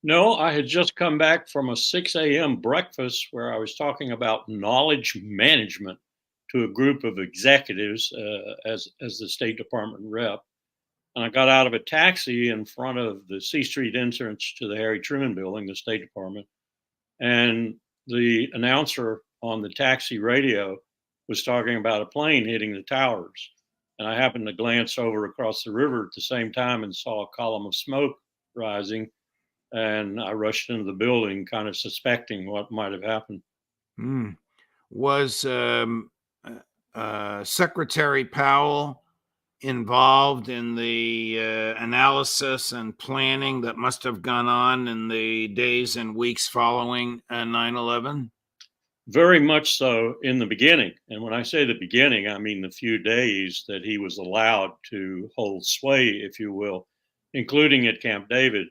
No, I had just come back from a 6 a.m. breakfast where I was talking about knowledge management to a group of executives as the State Department rep. And I got out of a taxi in front of the C Street entrance to the Harry Truman building, the State Department. And the announcer on the taxi radio was talking about a plane hitting the towers. And I happened to glance over across the river at the same time and saw a column of smoke rising. And I rushed into the building, kind of suspecting what might have happened. Mm. Was Secretary Powell involved in the analysis and planning that must have gone on in the days and weeks following 9/11? Very much so in the beginning. And when I say the beginning, I mean the few days that he was allowed to hold sway, if you will, including at Camp David.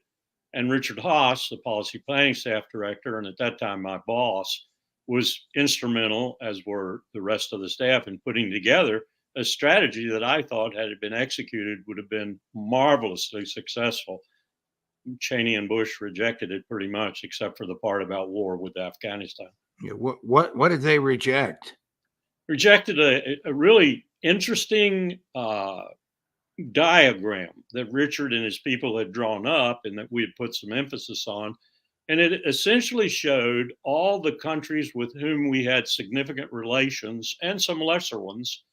And Richard Haas, the policy planning staff director, and at that time my boss, was instrumental, as were the rest of the staff, in putting together a strategy that I thought, had it been executed, would have been marvelously successful. Cheney and Bush rejected it pretty much, except for the part about war with Afghanistan. Yeah, what did they reject? Rejected a really interesting diagram that Richard and his people had drawn up and that we had put some emphasis on. And it essentially showed all the countries with whom we had significant relations and some lesser ones,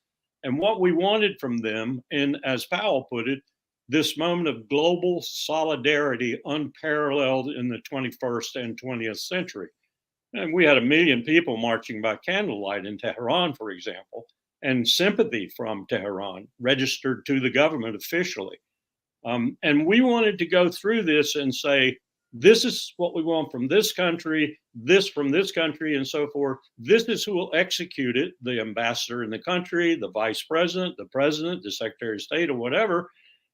and what we wanted from them in, as Powell put it, this moment of global solidarity unparalleled in the 21st and 20th century. And we had 1 million people marching by candlelight in Tehran, for example, and sympathy from Tehran registered to the government officially. And we wanted to go through this and say, this is what we want from this country, this from this country, and so forth. This is who will execute it, the ambassador in the country, the vice president, the secretary of state, or whatever.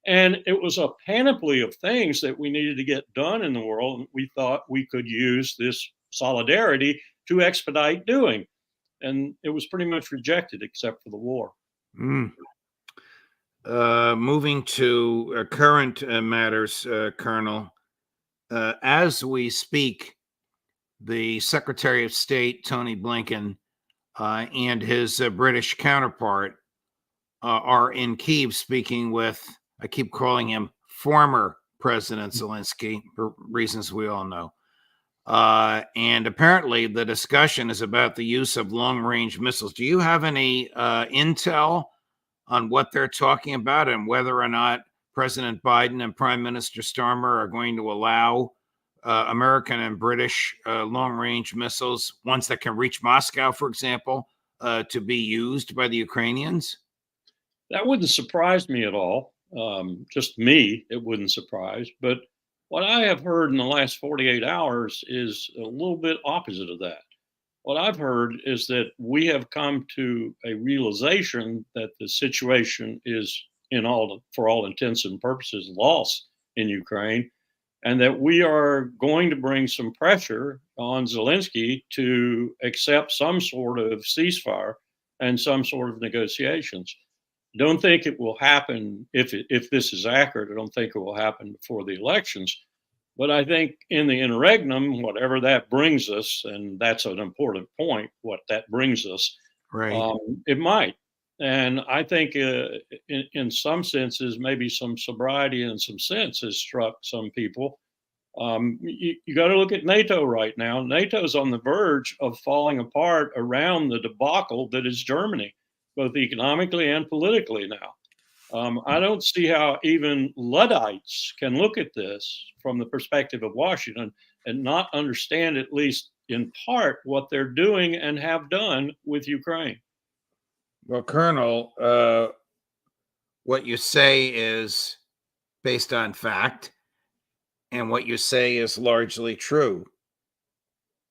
And it was a panoply of things that we needed to get done in the world. And we thought we could use this solidarity to expedite doing. And it was pretty much rejected except for the war. Moving to current matters, Colonel. As we speak, the Secretary of State, Tony Blinken, and his British counterpart are in Kyiv speaking with, I keep calling him former President Zelensky, for reasons we all know. And apparently the discussion is about the use of long-range missiles. Do you have any intel on what they're talking about and whether or not President Biden and Prime Minister Starmer are going to allow American and British long-range missiles, ones that can reach Moscow, for example, to be used by the Ukrainians? That wouldn't surprise me at all. Just me, it wouldn't surprise. But what I have heard in the last 48 hours is a little bit opposite of that. What I've heard is that we have come to a realization that the situation is, for all intents and purposes, lost in Ukraine, and that we are going to bring some pressure on Zelensky to accept some sort of ceasefire and some sort of negotiations. Don't think it will happen, if this is accurate, I don't think it will happen before the elections. But I think in the interregnum, whatever that brings us, and that's an important point, what that brings us, right? It might. And I think in some senses, maybe some sobriety and some sense has struck some people. You got to look at NATO right now. NATO is on the verge of falling apart around the debacle that is Germany, both economically and politically now. I don't see how even Luddites can look at this from the perspective of Washington and not understand, at least in part, what they're doing and have done with Ukraine. Well, Colonel, what you say is based on fact, and what you say is largely true.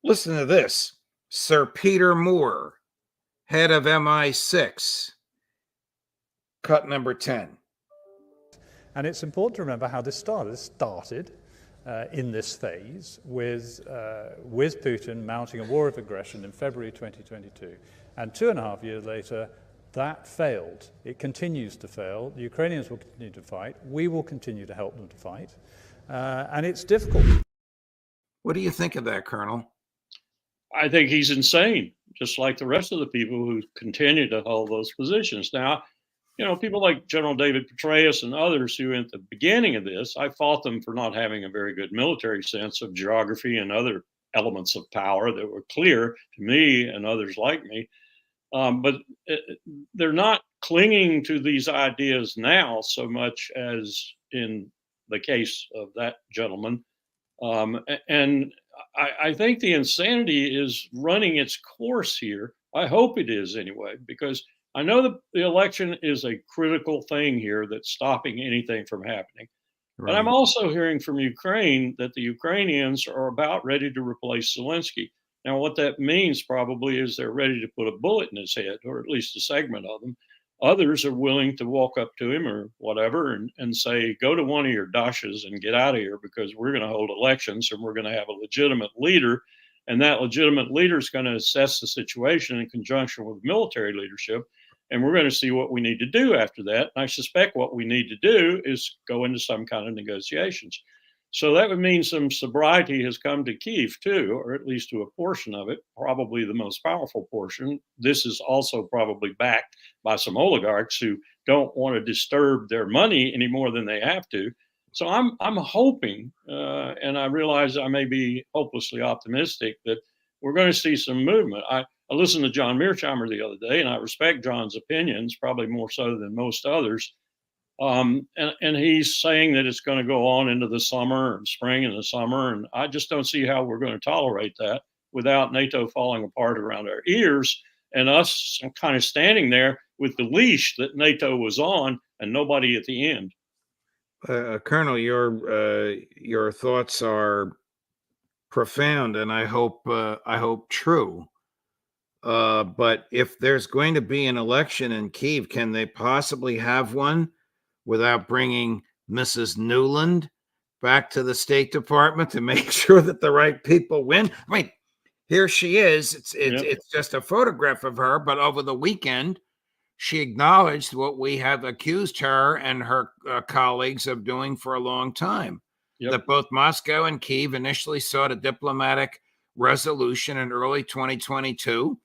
Listen to this. Sir Peter Moore, head of MI6, cut number 10. And it's important to remember how this started. This started in this phase with Putin mounting a war of aggression in February 2022. And 2.5 years later, that failed. It continues to fail. The Ukrainians will continue to fight. We will continue to help them to fight. And it's difficult. What do you think of that, Colonel? I think he's insane, just like the rest of the people who continue to hold those positions. Now, people like General David Petraeus and others who, at the beginning of this, I fault them for not having a very good military sense of geography and other elements of power that were clear to me and others like me. But they're not clinging to these ideas now so much as in the case of that gentleman. And I think the insanity is running its course here. I hope it is anyway, because I know that the election is a critical thing here that's stopping anything from happening. But I'm Right. also hearing from Ukraine that the Ukrainians are about ready to replace Zelensky. Now, what that means probably is they're ready to put a bullet in his head, or at least a segment of them. Others are willing to walk up to him or whatever and say, go to one of your dashes and get out of here because we're going to hold elections and we're going to have a legitimate leader. And that legitimate leader is going to assess the situation in conjunction with military leadership. And we're going to see what we need to do after that. And I suspect what we need to do is go into some kind of negotiations. So that would mean some sobriety has come to Kyiv too, or at least to a portion of it, probably the most powerful portion. This is also probably backed by some oligarchs who don't want to disturb their money any more than they have to. So I'm hoping, and I realize I may be hopelessly optimistic, that we're going to see some movement. I listened to John Mearsheimer the other day, and I respect John's opinions, probably more so than most others. And he's saying that it's going to go on into the summer and spring and the summer. And I just don't see how we're going to tolerate that without NATO falling apart around our ears and us kind of standing there with the leash that NATO was on and nobody at the end. Colonel, your thoughts are profound, and I hope true. But if there's going to be an election in Kyiv, can they possibly have one without bringing Mrs. Newland back to the State Department to make sure that the right people win? I mean, here she is. It's just a photograph of her, but over the weekend, she acknowledged what we have accused her and her colleagues of doing for a long time. That both Moscow and Kyiv initially sought a diplomatic resolution in early 2022.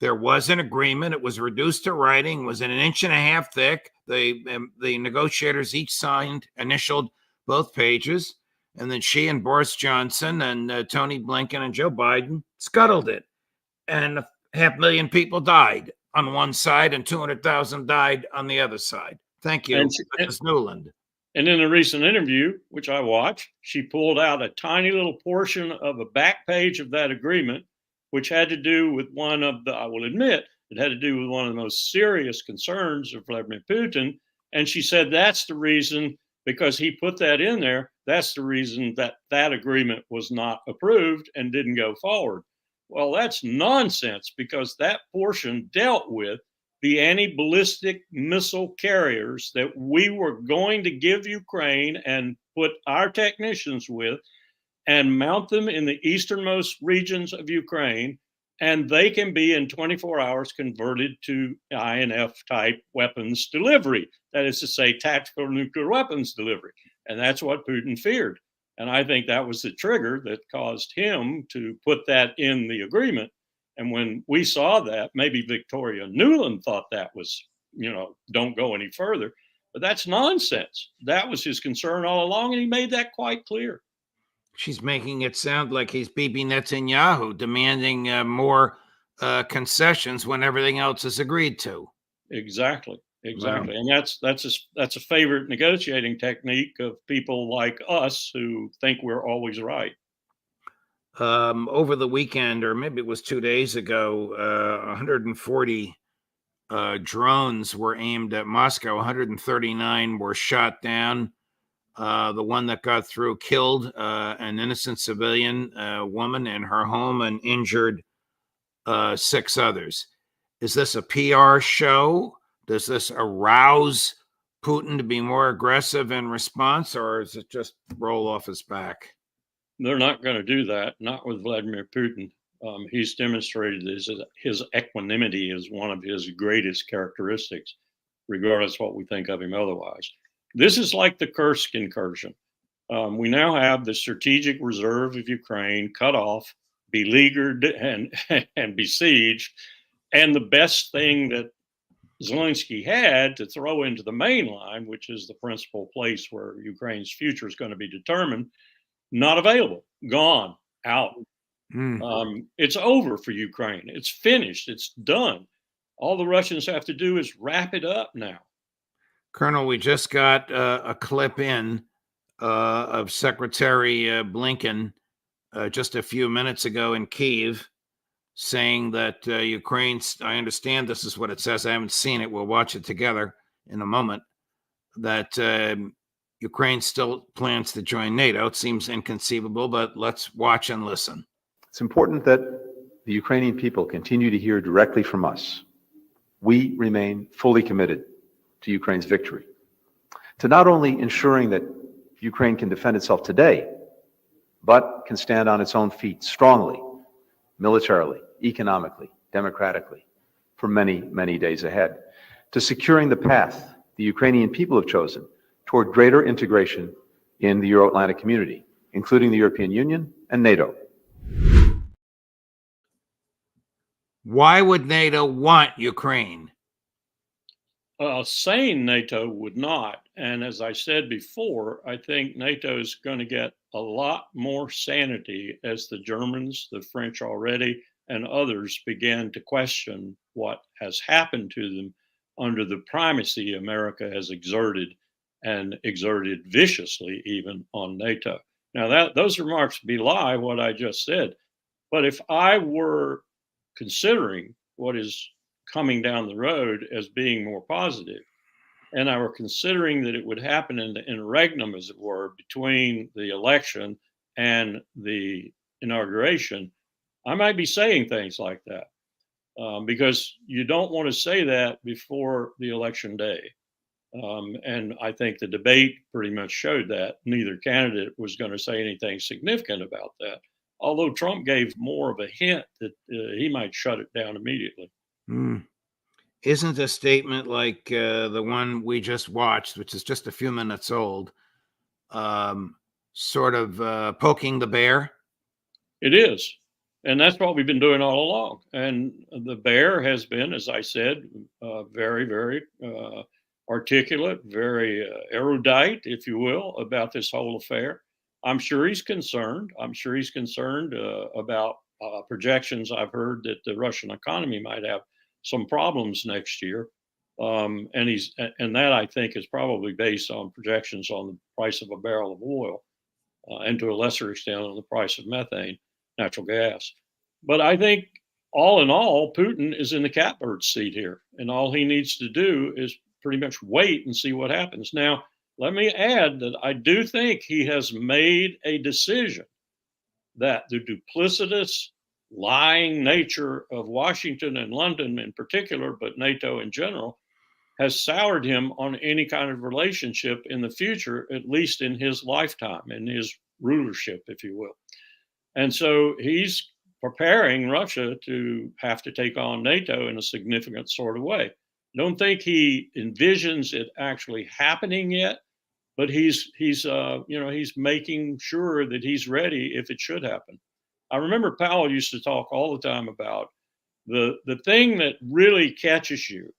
There was an agreement. It was reduced to writing, was an inch and a half thick. The negotiators each initialed both pages. And then she and Boris Johnson and Tony Blinken and Joe Biden scuttled it. And 500,000 people died on one side and 200,000 died on the other side. Thank you, Mrs. Newland. And in a recent interview, which I watched, she pulled out a tiny little portion of a back page of that agreement, which had to do with I will admit, it had to do with one of the most serious concerns of Vladimir Putin. And she said that's the reason, because he put that in there, that's the reason that agreement was not approved and didn't go forward. Well, that's nonsense, because that portion dealt with the anti-ballistic missile carriers that we were going to give Ukraine and put our technicians with and mount them in the easternmost regions of Ukraine, and they can be in 24 hours converted to INF type weapons delivery. That is to say, tactical nuclear weapons delivery. And that's what Putin feared. And I think that was the trigger that caused him to put that in the agreement. And when we saw that, maybe Victoria Nuland thought that was, don't go any further. But that's nonsense. That was his concern all along, and he made that quite clear. She's making it sound like he's Bibi Netanyahu demanding more concessions when everything else is agreed to. Exactly. Wow. And that's a favorite negotiating technique of people like us who think we're always right. Over the weekend, or maybe it was 2 days ago, 140 drones were aimed at Moscow. 139 were shot down. The one that got through killed an innocent civilian woman in her home and injured 6 others. Is this a PR show? Does this arouse Putin to be more aggressive in response, or is it just roll off his back? They're not going to do that, not with Vladimir Putin. He's demonstrated his equanimity is one of his greatest characteristics, regardless of what we think of him otherwise. This is like the Kursk incursion. We now have the strategic reserve of Ukraine cut off, beleaguered, and and besieged. And the best thing that Zelensky had to throw into the main line, which is the principal place where Ukraine's future is going to be determined, not available, gone, out. It's over for Ukraine. It's finished. It's done. All the Russians have to do is wrap it up now. Colonel, we just got a clip in of Secretary Blinken just a few minutes ago in Kyiv saying that Ukraine's, I understand this is what it says. I haven't seen it. We'll watch it together in a moment. That Ukraine still plans to join NATO. It seems inconceivable, but let's watch and listen. It's important that the Ukrainian people continue to hear directly from us. We remain fully committed to Ukraine's victory, to not only ensuring that Ukraine can defend itself today, but can stand on its own feet strongly, militarily, economically, democratically, for many, many days ahead, to securing the path the Ukrainian people have chosen toward greater integration in the Euro-Atlantic community, including the European Union and NATO. Why would NATO want Ukraine? Saying NATO would not. And as I said before, I think NATO is going to get a lot more sanity as the Germans, the French already, and others began to question what has happened to them under the primacy America has exerted, and exerted viciously even on NATO. Now, those remarks belie what I just said. But if I were considering what is coming down the road as being more positive, and I were considering that it would happen in the interregnum, as it were, between the election and the inauguration, I might be saying things like that, because you don't want to say that before the election day. And I think the debate pretty much showed that neither candidate was going to say anything significant about that, although Trump gave more of a hint that he might shut it down immediately. Isn't a statement like the one we just watched, which is just a few minutes old, sort of poking the bear? It is. And that's what we've been doing all along. And the bear has been, as I said, very, very articulate, very erudite, if you will, about this whole affair. I'm sure he's concerned. I'm sure he's concerned about projections I've heard that the Russian economy might have some problems next year. And that I think is probably based on projections on the price of a barrel of oil, and to a lesser extent on the price of methane, natural gas. But I think all in all, Putin is in the catbird seat here, and all he needs to do is pretty much wait and see what happens. Now, let me add that I do think he has made a decision that the duplicitous, lying nature of Washington and London in particular, but NATO in general, has soured him on any kind of relationship in the future, at least in his lifetime, in his rulership, if you will. And so he's preparing Russia to have to take on NATO in a significant sort of way. I don't think he envisions it actually happening yet, but he's making sure that he's ready if it should happen. I remember Powell used to talk all the time about the thing that really catches you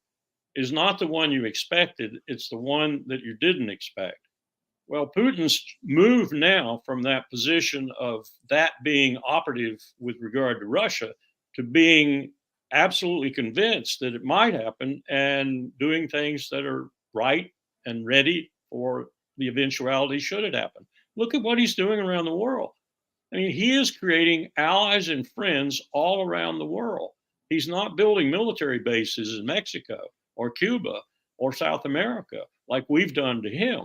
is not the one you expected, it's the one that you didn't expect. Well, Putin's moved now from that position of that being operative with regard to Russia to being absolutely convinced that it might happen and doing things that are right and ready for the eventuality should it happen. Look at what he's doing around the world. I mean, he is creating allies and friends all around the world. He's not building military bases in Mexico or Cuba or South America like we've done to him.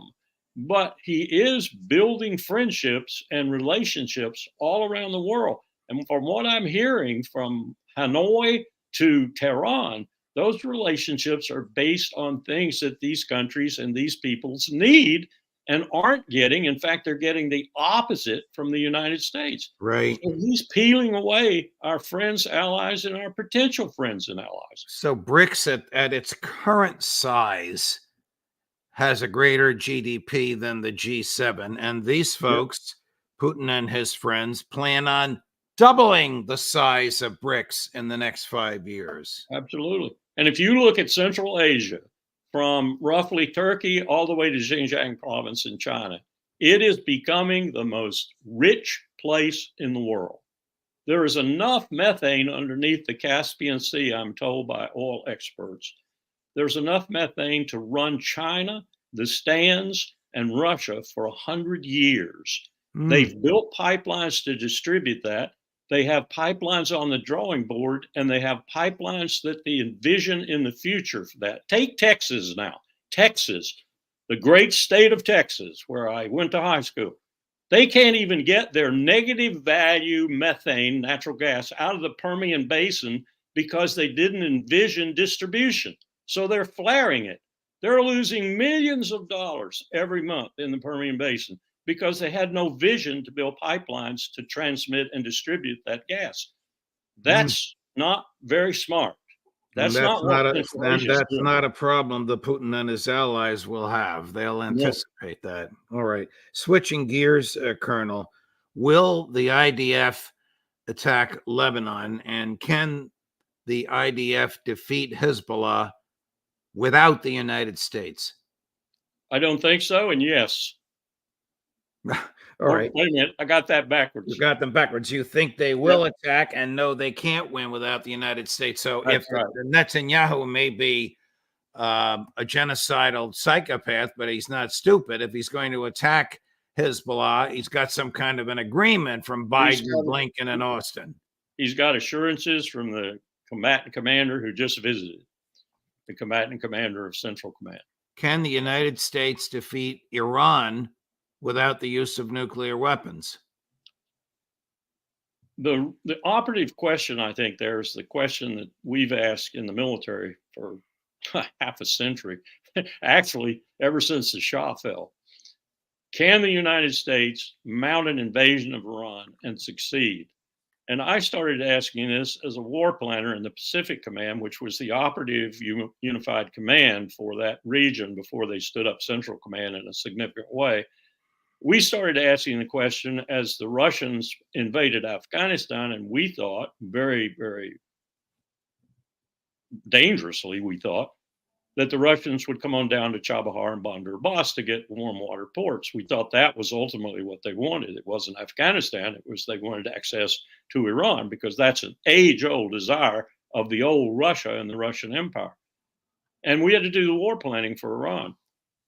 But he is building friendships and relationships all around the world. And from what I'm hearing from Hanoi to Tehran, those relationships are based on things that these countries and these peoples need and aren't getting. In fact, they're getting the opposite from the United States. Right. So he's peeling away our friends, allies, and our potential friends and allies. So BRICS at its current size, has a greater GDP than the G7. And these folks, Putin and his friends, plan on doubling the size of BRICS in the next 5 years. Absolutely. And if you look at Central Asia, from roughly Turkey all the way to Xinjiang province in China, it is becoming the most rich place in the world. There is enough methane underneath the Caspian Sea, I'm told by oil experts. There's enough methane to run China, the Stans, and Russia for 100 years. They've built pipelines to distribute that. They have pipelines on the drawing board, and they have pipelines that they envision in the future for that. Take Texas now. Texas, the great state of Texas, where I went to high school. They can't even get their negative value methane, natural gas, out of the Permian Basin because they didn't envision distribution. So they're flaring it. They're losing millions of dollars every month in the Permian Basin because they had no vision to build pipelines to transmit and distribute that gas. That's not very smart. That's not a problem that Putin and his allies will have. They'll anticipate that. All right. Switching gears, Colonel, will the IDF attack Lebanon, and can the IDF defeat Hezbollah without the United States? I don't think so, and yes. All right. Wait a minute. I got that backwards. You got them backwards. You think they will attack, and no, they can't win without the United States. So That's right. Netanyahu may be a genocidal psychopath, but he's not stupid. If he's going to attack Hezbollah, he's got some kind of an agreement from Biden, Blinken, and Austin. He's got assurances from the combatant commander who just visited, the combatant commander of Central Command. Can the United States defeat Iran without the use of nuclear weapons? The operative question, I think, there is the question that we've asked in the military for half a century, actually, ever since the Shah fell. Can the United States mount an invasion of Iran and succeed? And I started asking this as a war planner in the Pacific Command, which was the operative unified command for that region before they stood up Central Command in a significant way. We started asking the question as the Russians invaded Afghanistan, and we thought very, very dangerously, we thought that the Russians would come on down to Chabahar and Bandar Abbas to get warm water ports. We thought that was ultimately what they wanted. It wasn't Afghanistan. It was they wanted access to Iran because that's an age-old desire of the old Russia and the Russian Empire. And we had to do the war planning for Iran.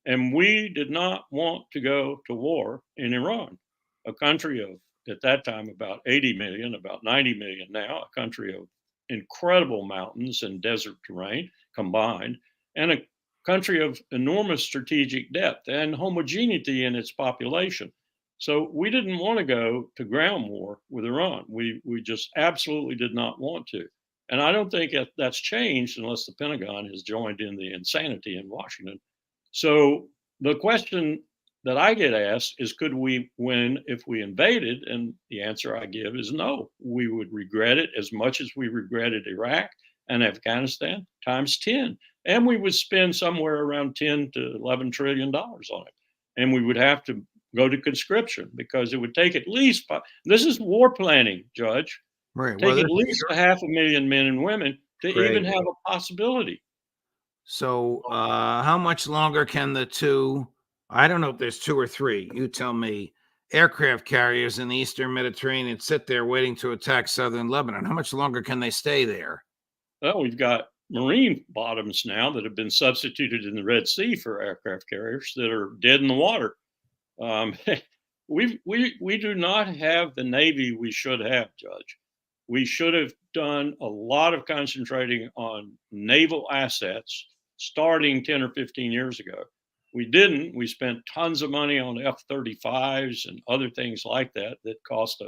And we did not want to go to war in Iran, a country of, at that time, about 80 million, about 90 million now, a country of incredible mountains and desert terrain combined, and a country of enormous strategic depth and homogeneity in its population. So we didn't want to go to ground war with Iran. We just absolutely did not want to. And I don't think that's changed unless the Pentagon has joined in the insanity in Washington. So the question that I get asked is, could we win if we invaded? And the answer I give is no. We would regret it as much as we regretted Iraq and Afghanistan times 10. And we would spend somewhere around 10 to $11 trillion on it. And we would have to go to conscription because it would take at least, this is war planning, Judge. Right. Take at least 500,000 men and women to even have a possibility. So how much longer can the two, I don't know if there's two or three, you tell me, aircraft carriers in the Eastern Mediterranean sit there waiting to attack southern Lebanon? How much longer can they stay there? Well, we've got marine bottoms now that have been substituted in the Red Sea for aircraft carriers that are dead in the water. We do not have the Navy we should have, Judge. We should have done a lot of concentrating on naval assets starting 10 or 15 years ago. We didn't. We spent tons of money on F-35s and other things like that that cost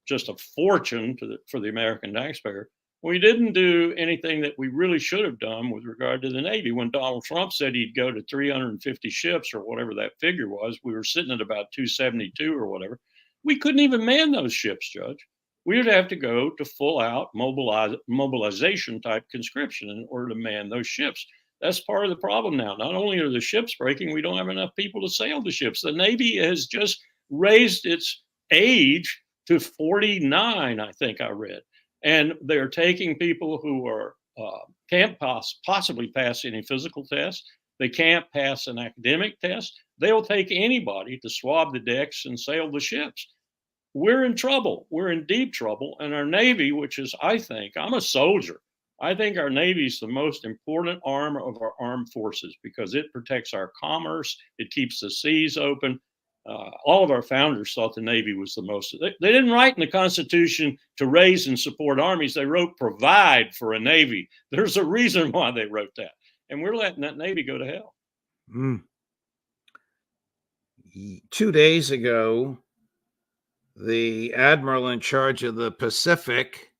just a fortune for the American taxpayer. We didn't do anything that we really should have done with regard to the Navy. When Donald Trump said he'd go to 350 ships or whatever that figure was, we were sitting at about 272 or whatever. We couldn't even man those ships, Judge. We would have to go to full out mobilization type conscription in order to man those ships. That's part of the problem now. Not only are the ships breaking, we don't have enough people to sail the ships. The Navy has just raised its age to 49, I think I read. And they're taking people who are can't possibly pass any physical test. They can't pass an academic test. They'll take anybody to swab the decks and sail the ships. We're in trouble. We're in deep trouble. And our Navy, which is, I think, I'm a soldier. I think our Navy is the most important arm of our armed forces because it protects our commerce. It keeps the seas open. All of our founders thought the Navy was the most. They didn't write in the Constitution to raise and support armies. They wrote provide for a Navy. There's a reason why they wrote that. And we're letting that Navy go to hell. 2 days ago, the admiral in charge of the Pacific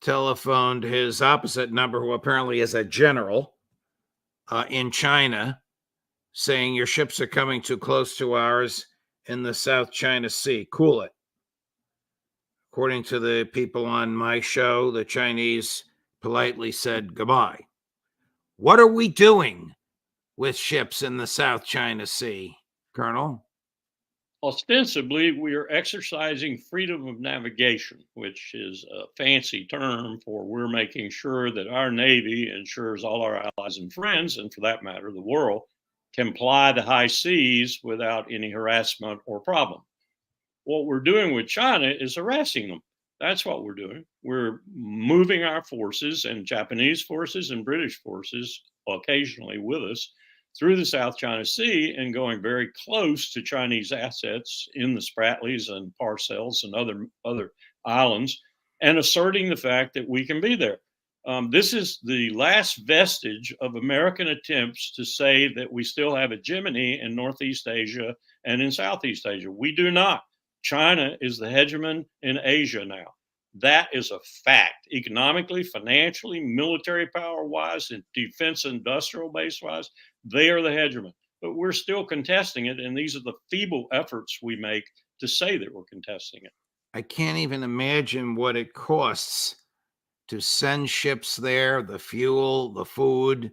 telephoned his opposite number, who apparently is a general in China, saying your ships are coming too close to ours in the South China Sea. Cool it. According to the people on my show, the Chinese politely said goodbye. What are we doing with ships in the South China Sea, Colonel? Ostensibly, we are exercising freedom of navigation, which is a fancy term for we're making sure that our Navy ensures all our allies and friends, and for that matter, the world, can ply the high seas without any harassment or problem. What we're doing with China is harassing them. That's what we're doing. We're moving our forces, and Japanese forces and British forces occasionally with us, through the South China Sea and going very close to Chinese assets in the Spratlys and Parcels and other islands, and asserting the fact that we can be there. This is the last vestige of American attempts to say that we still have hegemony in Northeast Asia and in Southeast Asia. We do not. China is the hegemon in Asia now. That is a fact, economically, financially, military power-wise, and defense industrial base-wise. They are the hegemon, but we're still contesting it, and these are the feeble efforts we make to say that we're contesting it. I can't even imagine what it costs to send ships there, the fuel, the food,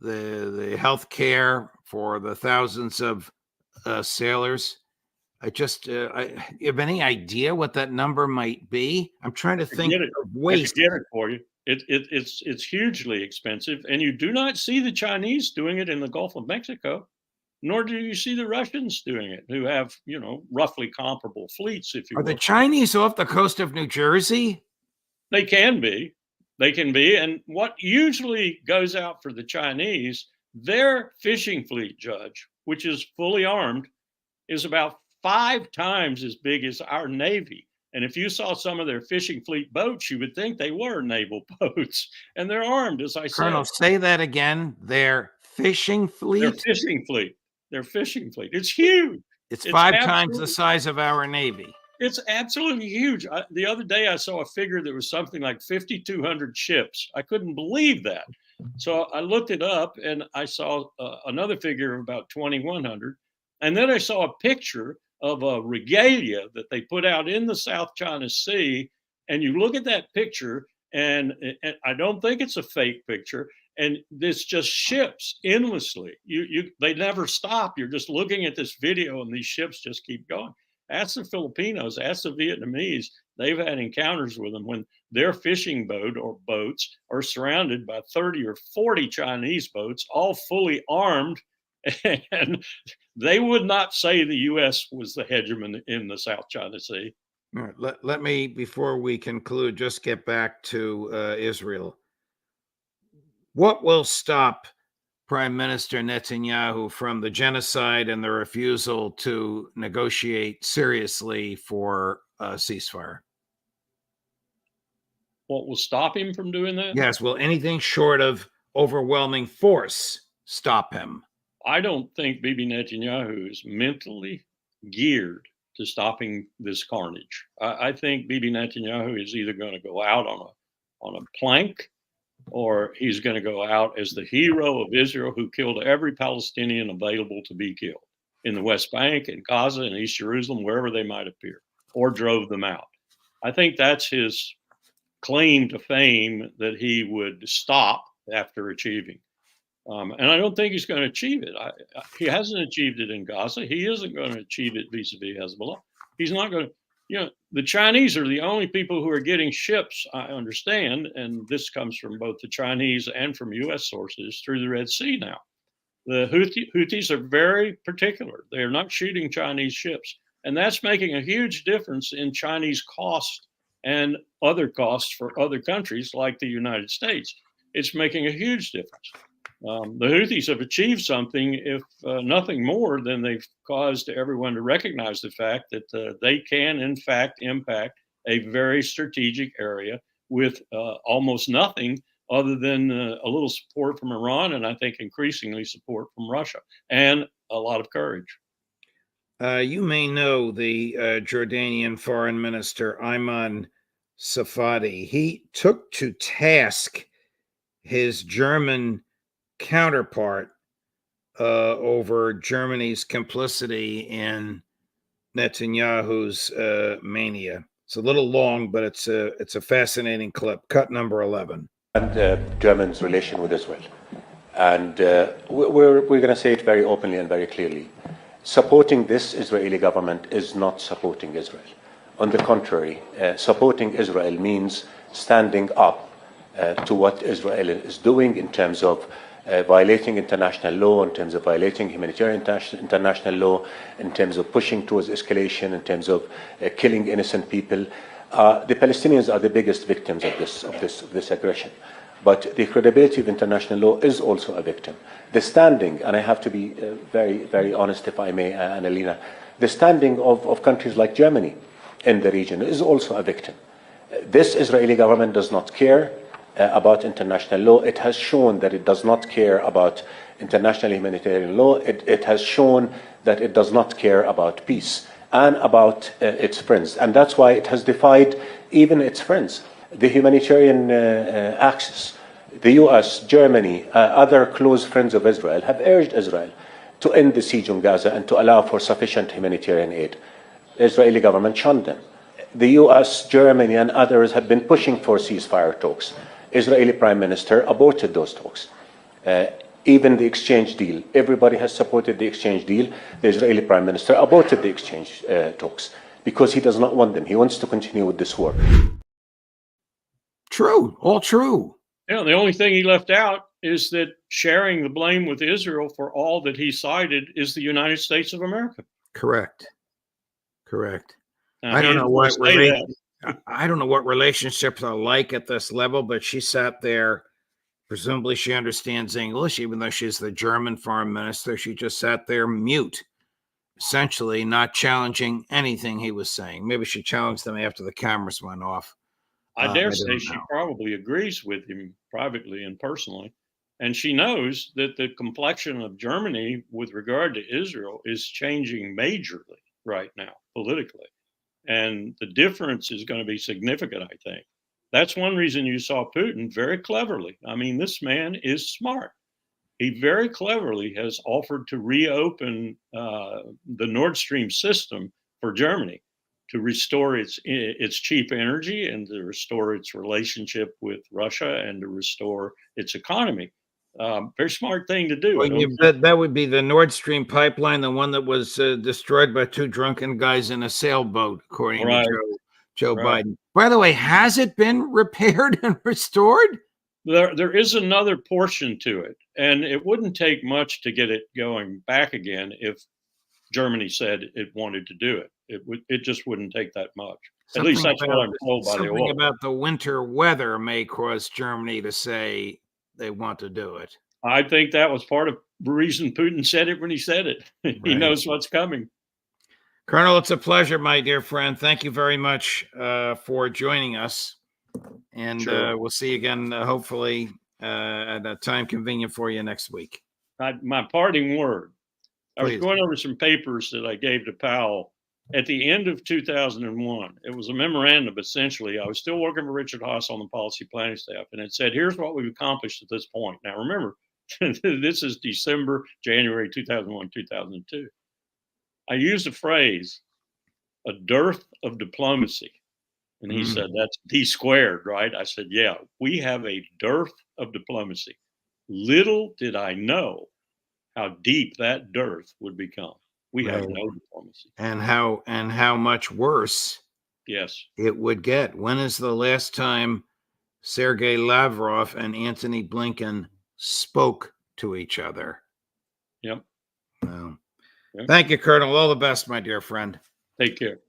the health care for the thousands of sailors. I have any idea what that number might be? I'm trying to think of waste. I can get it for you. It's hugely expensive, and you do not see the Chinese doing it in the Gulf of Mexico, nor do you see the Russians doing it, who have, roughly comparable fleets, if you will. Are the Chinese off the coast of New Jersey? They can be. They can be. And what usually goes out for the Chinese, their fishing fleet, Judge, which is fully armed, is about 5 times as big as our Navy. And if you saw some of their fishing fleet boats, you would think they were naval boats. And they're armed, as I said. Colonel, say that again. Their fishing fleet? Their fishing fleet. Their fishing fleet. It's huge. It's 5 times the size of our Navy. It's absolutely huge. The other day, I saw a figure that was something like 5,200 ships. I couldn't believe that. So I looked it up, and I saw another figure of about 2,100. And then I saw a picture of a regalia that they put out in the South China Sea. And you look at that picture, and I don't think it's a fake picture. And it's just ships endlessly. They never stop. You're just looking at this video, and these ships just keep going. Ask the Filipinos, ask the Vietnamese. They've had encounters with them when their fishing boat or boats are surrounded by 30 or 40 Chinese boats, all fully armed. And they would not say the U.S. was the hegemon in the South China Sea. All right, let me, before we conclude, just get back to Israel. What will stop Prime Minister Netanyahu from the genocide and the refusal to negotiate seriously for a ceasefire? What will stop him from doing that? Yes, will anything short of overwhelming force stop him? I don't think Bibi Netanyahu is mentally geared to stopping this carnage. I think Bibi Netanyahu is either going to go out on a plank, or he's going to go out as the hero of Israel who killed every Palestinian available to be killed in the West Bank and Gaza and East Jerusalem, wherever they might appear, or drove them out. I think that's his claim to fame that he would stop after achieving. And I don't think he's going to achieve it. He hasn't achieved it in Gaza. He isn't going to achieve it vis-a-vis Hezbollah. He's not going to, the Chinese are the only people who are getting ships, I understand, and this comes from both the Chinese and from U.S. sources, through the Red Sea now. The Houthis are very particular. They are not shooting Chinese ships. And that's making a huge difference in Chinese cost and other costs for other countries like the United States. It's making a huge difference. The Houthis have achieved something, if nothing more than they've caused everyone to recognize the fact that they can, in fact, impact a very strategic area with almost nothing other than a little support from Iran, and I think increasingly support from Russia, and a lot of courage. You may know the Jordanian foreign minister, Ayman Safadi. He took to task his German counterpart over Germany's complicity in Netanyahu's mania. It's a little long, but it's a fascinating clip. Cut number 11. And Germany's relation with Israel. And we're going to say it very openly and very clearly. Supporting this Israeli government is not supporting Israel. On the contrary, supporting Israel means standing up to what Israel is doing in terms of violating international law, in terms of violating humanitarian international law, in terms of pushing towards escalation, in terms of killing innocent people. The Palestinians are the biggest victims of this aggression. But the credibility of international law is also a victim. The standing, and I have to be very, very honest if I may, Annalena, the standing of countries like Germany in the region is also a victim. This Israeli government does not care about international law. It has shown that it does not care about international humanitarian law. It has shown that it does not care about peace and about its friends. And that's why it has defied even its friends. The humanitarian axis, the US, Germany, other close friends of Israel have urged Israel to end the siege on Gaza and to allow for sufficient humanitarian aid. The Israeli government shunned them. The US, Germany, and others have been pushing for ceasefire talks. Israeli Prime Minister aborted those talks. Even the exchange deal, everybody has supported the exchange deal. The Israeli Prime Minister aborted the exchange talks because he does not want them. He wants to continue with this war. True, all true. The only thing he left out is that sharing the blame with Israel for all that he cited is the United States of America. Correct. Now, I don't know what relationships are like at this level, but she sat there. Presumably she understands English, even though she's the German foreign minister. She just sat there mute, essentially not challenging anything he was saying. Maybe she challenged them after the cameras went off. I dare say she probably agrees with him privately and personally. And she knows that the complexion of Germany with regard to Israel is changing majorly right now, politically. And the difference is going to be significant, I think. That's one reason you saw Putin very cleverly. I mean, this man is smart. He very cleverly has offered to reopen the Nord Stream system for Germany to restore its cheap energy and to restore its relationship with Russia and to restore its economy. Very smart thing to do. Well, that would be the Nord Stream pipeline, the one that was destroyed by two drunken guys in a sailboat, according to Joe Biden. By the way, has it been repaired and restored? There is another portion to it, and it wouldn't take much to get it going back again if Germany said it wanted to do it. It just wouldn't take that much. At least that's what I'm told by the oil. Something about the winter weather may cause Germany to say they want to do it. I think that was part of the reason Putin said it when he said it. He knows what's coming. Colonel, it's a pleasure, my dear friend. Thank you very much for joining us. And we'll see you again, hopefully, at a time convenient for you next week. My parting word. I was Please. going over some papers that I gave to Powell at the end of 2001. It was a memorandum, essentially. I was still working for Richard Haas on the policy planning staff, and it said, here's what we've accomplished at this point. Now, remember, this is January 2001, 2002. I used a phrase, a dearth of diplomacy. And he said, that's D squared, right? I said, yeah, we have a dearth of diplomacy. Little did I know how deep that dearth would become. We have Right. no diplomacy. And how much worse Yes. it would get. When is the last time Sergei Lavrov and Antony Blinken spoke to each other? Yep. Well, Yep. thank you, Colonel. All the best, my dear friend. Take care.